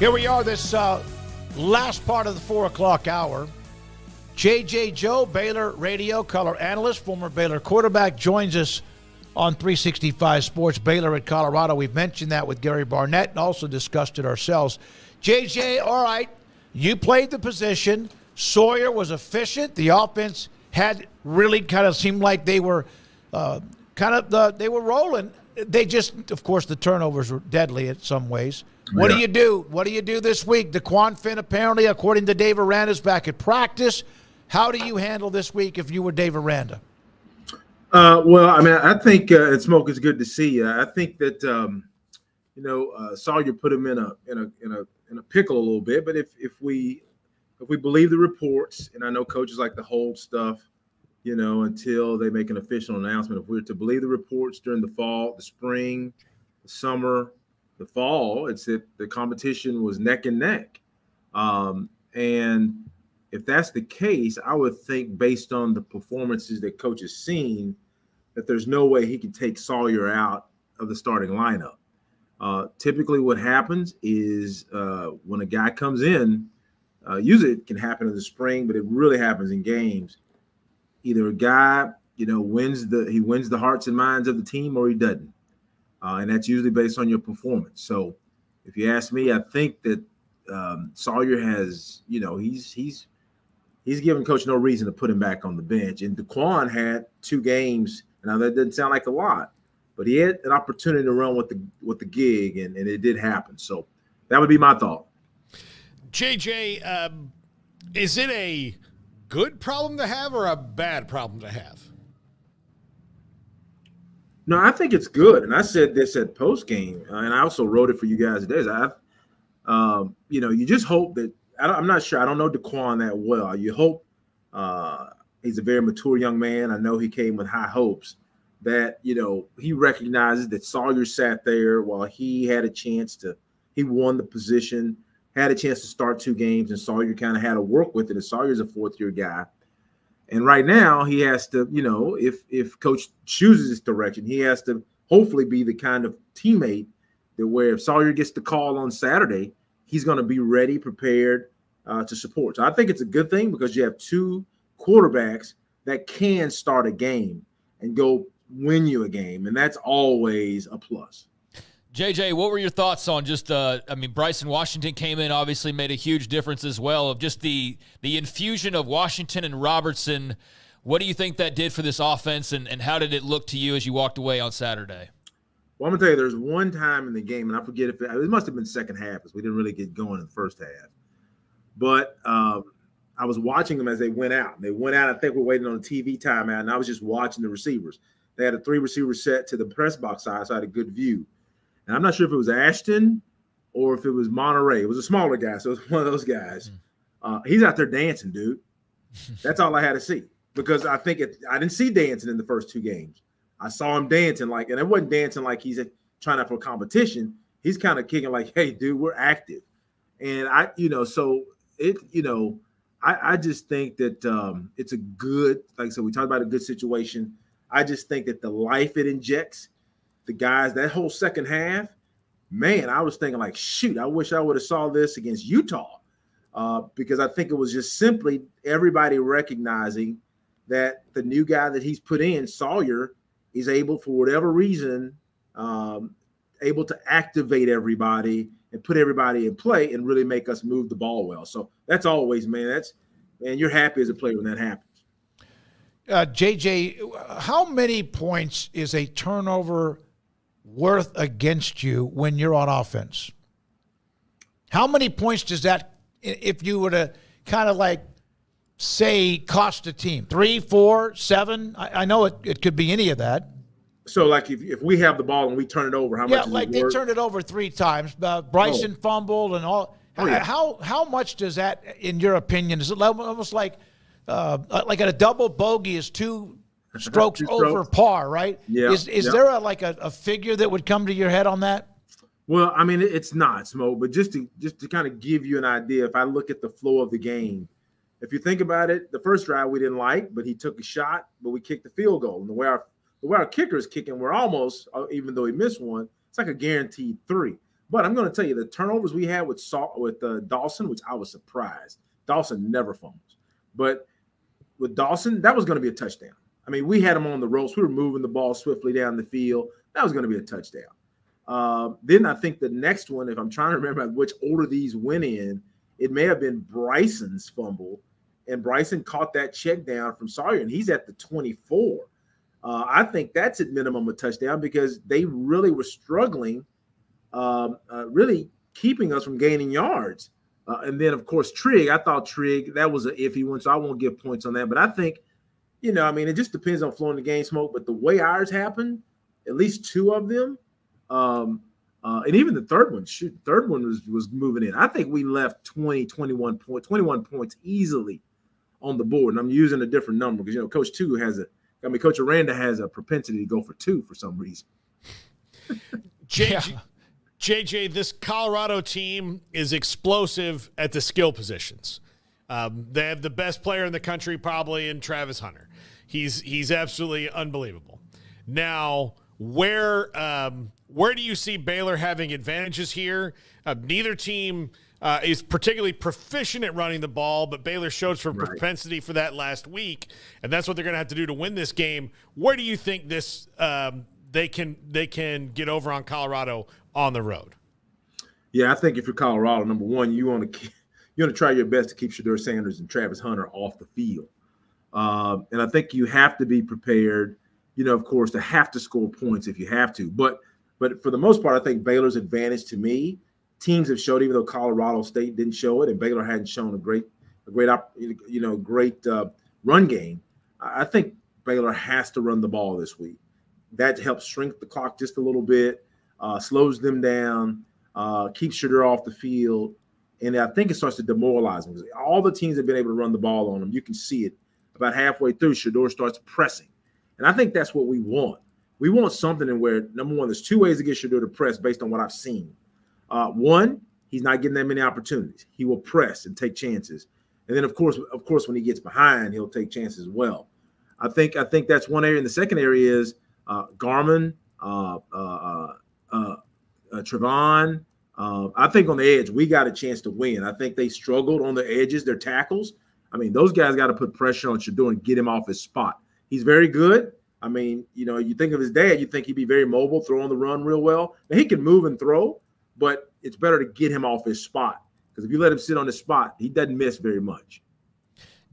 Here we are, this last part of the 4 o'clock hour. J.J. Joe, Baylor Radio Color Analyst, former Baylor quarterback, joins us on 365 Sports, Baylor at Colorado. We've mentioned that with Gary Barnett and also discussed it ourselves. J.J., all right, you played the position. Sawyer was efficient. The offense had really kind of seemed like they were they were rolling. They just, of course, the turnovers were deadly in some ways. What do you do? What do you do this week? DeQuan Finn, apparently, according to Dave Aranda, is back at practice. How do you handle this week if you were Dave Aranda? Well, I mean, I think Smoke is good to see. I think that Sawyer put him in a pickle a little bit. But if we believe the reports, and I know coaches like to hold stuff, until they make an official announcement. If we're to believe the reports during the fall, the spring, the summer, the fall, it's that the competition was neck and neck. And if that's the case, I would think based on the performances that coach has seen, that there's no way he can take Sawyer out of the starting lineup. Typically what happens is when a guy comes in, usually it can happen in the spring, but it really happens in games. Either a guy, wins the hearts and minds of the team, or he doesn't. And that's usually based on your performance. So if you ask me, I think that Sawyer has, he's given coach no reason to put him back on the bench. And DeQuan had 2 games. Now that doesn't sound like a lot, but he had an opportunity to run with the gig, and it did happen. So that would be my thought. JJ, is it a good problem to have or a bad problem to have? No, I think it's good. And I said this at post game, and I also wrote it for you guys today. You just hope that I'm not sure. I don't know DeQuan that well. You hope he's a very mature young man. I know he came with high hopes that, he recognizes that Sawyer sat there while he had a chance to – he won the position, had a chance to start 2 games, and Sawyer kind of had to work with it. And Sawyer's a 4th-year guy. And right now he has to, if coach chooses this direction, he has to hopefully be the kind of teammate that where if Sawyer gets the call on Saturday, he's going to be ready, prepared to support. So I think it's a good thing because you have 2 quarterbacks that can start a game and go win you a game, and that's always a plus. JJ, what were your thoughts on just Bryson Washington came in, obviously made a huge difference as well, of just the infusion of Washington and Robertson. What do you think that did for this offense, and how did it look to you as you walked away on Saturday? Well, I'm going to tell you, there's one time in the game, and I forget if it must have been second half because we didn't really get going in the first half. But I was watching them as they went out. They went out, I think we're waiting on a TV timeout, and I was just watching the receivers. They had a 3-receiver set to the press box side, so I had a good view. And I'm not sure if it was Ashton or if it was Monterey. It was a smaller guy, so it was one of those guys. He's out there dancing, dude. That's all I had to see because I didn't see dancing in the first 2 games. I saw him dancing and it wasn't dancing like he's trying out for competition. He's kind of kicking like, hey, dude, we're active. And I just think that it's a good, like I said, we talked about a good situation. I just think that the life it injects, the guys, that whole second half, man, I was thinking like, shoot, I wish I would have saw this against Utah because I think it was just simply everybody recognizing that the new guy that he's put in, Sawyer, is able, for whatever reason, able to activate everybody and put everybody in play and really make us move the ball well. So that's always, man, you're happy as a player when that happens. JJ, how many points is a turnover worth against you when you're on offense? How many points does that, if you were to kind of like say, cost a team? 3, 4, 7? I know it could be any of that. So, like, if we have the ball and we turn it over, how much is it worth? They turned it over 3 times. Bryson fumbled and all. How much does that, in your opinion, is it almost like at a double bogey is 2 strokes over par, right? Yeah. Is there a figure that would come to your head on that? Well, I mean, it's not, Smoke, but just to kind of give you an idea, if I look at the flow of the game, if you think about it, the first drive we didn't like, but he took a shot, but we kicked the field goal. And the way our kicker is kicking, we're almost, even though he missed one, it's like a guaranteed 3. But I'm going to tell you, the turnovers we had with Dawson, which I was surprised. Dawson never fumbles. But with Dawson, that was going to be a touchdown. I mean, we had him on the ropes. We were moving the ball swiftly down the field. That was going to be a touchdown. Then I think the next one, if I'm trying to remember which order these went in, it may have been Bryson's fumble. And Bryson caught that check down from Sawyer, and he's at the 24. I think that's at minimum a touchdown because they really were struggling, really keeping us from gaining yards. And then, of course, Trigg, I thought Trigg, that was an iffy one, so I won't give points on that. But I think, it just depends on flowing the game smoke. But the way ours happened, at least two of them, and even the third one was moving in. I think we left 21 points easily on the board. And I'm using a different number because, Coach Aranda has a propensity to go for 2 for some reason. JJ, this Colorado team is explosive at the skill positions. They have the best player in the country probably in Travis Hunter. He's absolutely unbelievable. Now, where do you see Baylor having advantages here? Neither team is particularly proficient at running the ball, but Baylor showed some propensity for that last week, and that's what they're going to have to do to win this game. Where do you think this they can get over on Colorado on the road? Yeah, I think if you're Colorado, number one, you want to try your best to keep Shedeur Sanders and Travis Hunter off the field, and I think you have to be prepared, of course, to have to score points if you have to. But for the most part, I think Baylor's advantage to me. Teams have showed, even though Colorado State didn't show it, and Baylor hadn't shown a great run game. I think Baylor has to run the ball this week. That helps shrink the clock just a little bit, slows them down, keeps Shedeur off the field, and I think it starts to demoralize them. All the teams have been able to run the ball on them. You can see it. About halfway through, Shedeur starts pressing, and I think that's what we want. We want something in where, number one, there's 2 ways to get Shedeur to press based on what I've seen. One, he's not getting that many opportunities. He will press and take chances. And then, of course, when he gets behind, he'll take chances as well. I think that's one area. And the second area is Garmin, Trevon. I think on the edge, we got a chance to win. I think they struggled on the edges, their tackles. I mean, those guys got to put pressure on Shedeur and get him off his spot. He's very good. I mean, you think of his dad, you think he'd be very mobile, throw on the run real well. Now, he can move and throw, but it's better to get him off his spot because if you let him sit on his spot, he doesn't miss very much.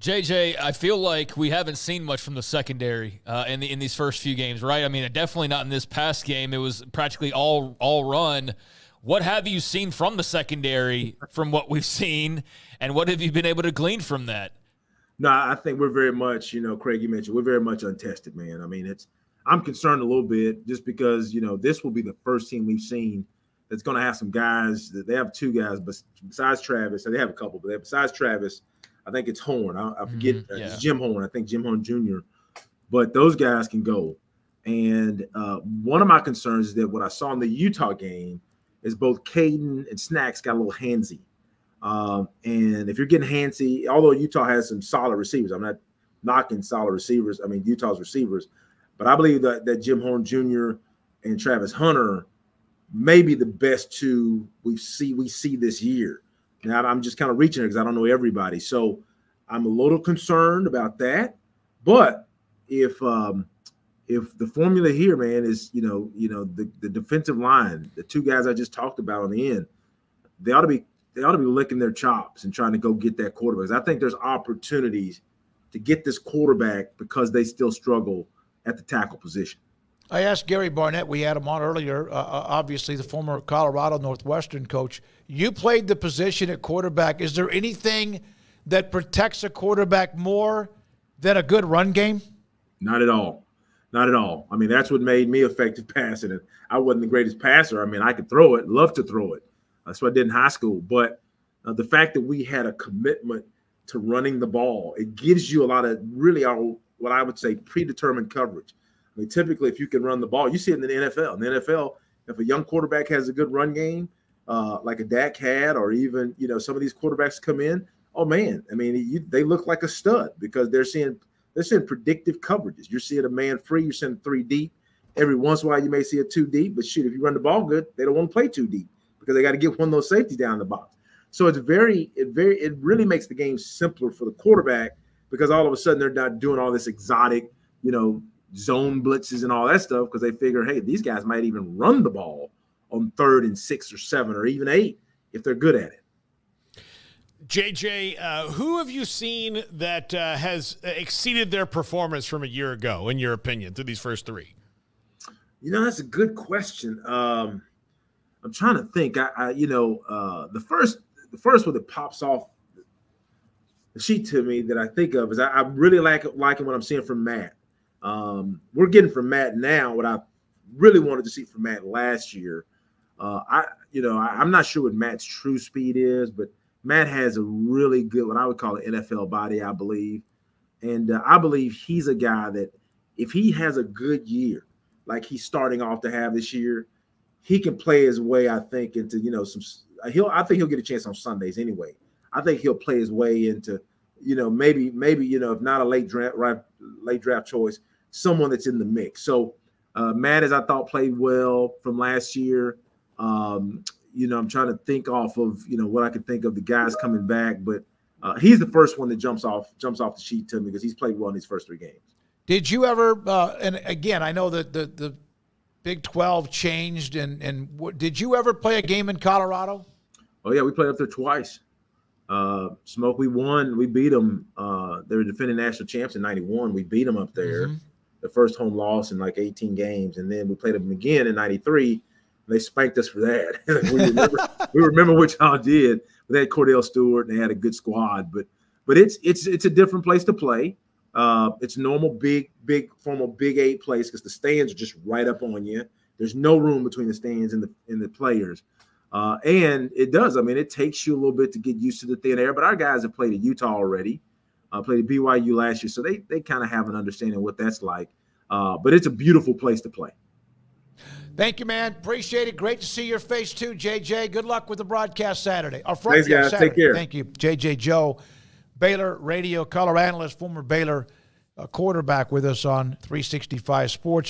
JJ, I feel like we haven't seen much from the secondary in these first few games, right? I mean, definitely not in this past game. It was practically all run. What have you seen from the secondary from what we've seen, and what have you been able to glean from that? No, I think we're very much, Craig, you mentioned, we're very much untested, man. I mean, I'm concerned a little bit just because, this will be the first team we've seen that's going to have some guys. They have 2 guys, but besides Travis, so they have a couple, but besides Travis, I think it's Horn. I forget. It's Jim Horn. I think Jim Horn Jr. But those guys can go. And one of my concerns is that what I saw in the Utah game is both Caden and Snacks got a little handsy. And if you're getting handsy, although Utah has some solid receivers, I'm not knocking solid receivers. I mean, Utah's receivers. But I believe that Jim Horn Jr. and Travis Hunter may be the best 2 we see this year. Now, I'm just kind of reaching it because I don't know everybody. So I'm a little concerned about that. But if the formula here, man, is, the defensive line, the 2 guys I just talked about on the end, they ought to be licking their chops and trying to go get that quarterback. I think there's opportunities to get this quarterback because they still struggle at the tackle position. I asked Gary Barnett, we had him on earlier, obviously the former Colorado Northwestern coach. You played the position at quarterback. Is there anything that protects a quarterback more than a good run game? Not at all. Not at all. I mean, that's what made me effective passing it. I wasn't the greatest passer. I mean, I could throw it, love to throw it. That's what I did in high school. But the fact that we had a commitment to running the ball, it gives you a lot of really what I would say predetermined coverage. I mean, typically, if you can run the ball, you see it in the NFL. In the NFL, if a young quarterback has a good run game, like a Dak had, or even some of these quarterbacks come in, oh man, I mean, they look like a stud because they're seeing predictive coverages. You're seeing a man free, you're seeing 3 deep. Every once in a while, you may see a 2 deep, but shoot, if you run the ball good, they don't want to play 2 deep because they got to get one of those safeties down the box. So it really makes the game simpler for the quarterback, because all of a sudden they're not doing all this exotic, zone blitzes and all that stuff, because they figure, hey, these guys might even run the ball on 3rd and 6 or 7 or even 8 if they're good at it. JJ, who have you seen that has exceeded their performance from a year ago, in your opinion, through these first 3? That's a good question. I'm trying to think. The first one that pops off the sheet to me that I think of is I really liking what I'm seeing from Matt. We're getting from Matt now what I really wanted to see from Matt last year. I'm not sure what Matt's true speed is, but Matt has a really good, what I would call an NFL body, I believe. And I believe he's a guy that if he has a good year, like he's starting off to have this year, he can play his way, I think, into, I think he'll get a chance on Sundays anyway. I think he'll play his way into, maybe, if not a late draft choice, someone that's in the mix. So Matt, as I thought, played well from last year. I'm trying to think off of, what I could think of the guys coming back, but he's the first one that jumps off the sheet to me, because he's played well in these first 3 games. Did you ever, and again, I know that the Big 12 changed, and did you ever play a game in Colorado? Oh, yeah, we played up there twice. Smoke, we won. We beat them. They were defending national champs in 91. We beat them up there. Mm-hmm. The first home loss in like 18 games. And then we played them again in 93. They spanked us for that. we remember what y'all did. They had Cordell Stewart, and they had a good squad. But it's a different place to play. It's normal big formal Big 8 place, because the stands are just right up on you. There's no room between the stands and the players. And it does. I mean, it takes you a little bit to get used to the thin air. But our guys have played at Utah already, played at BYU last year, so they kind of have an understanding of what that's like. But it's a beautiful place to play. Thank you, man. Appreciate it. Great to see your face, too, JJ. Good luck with the broadcast Saturday. Or Friday. Thanks, guys. Saturday. Take care. Thank you. JJ Joe, Baylor Radio Color Analyst, former Baylor quarterback, with us on 365 Sports.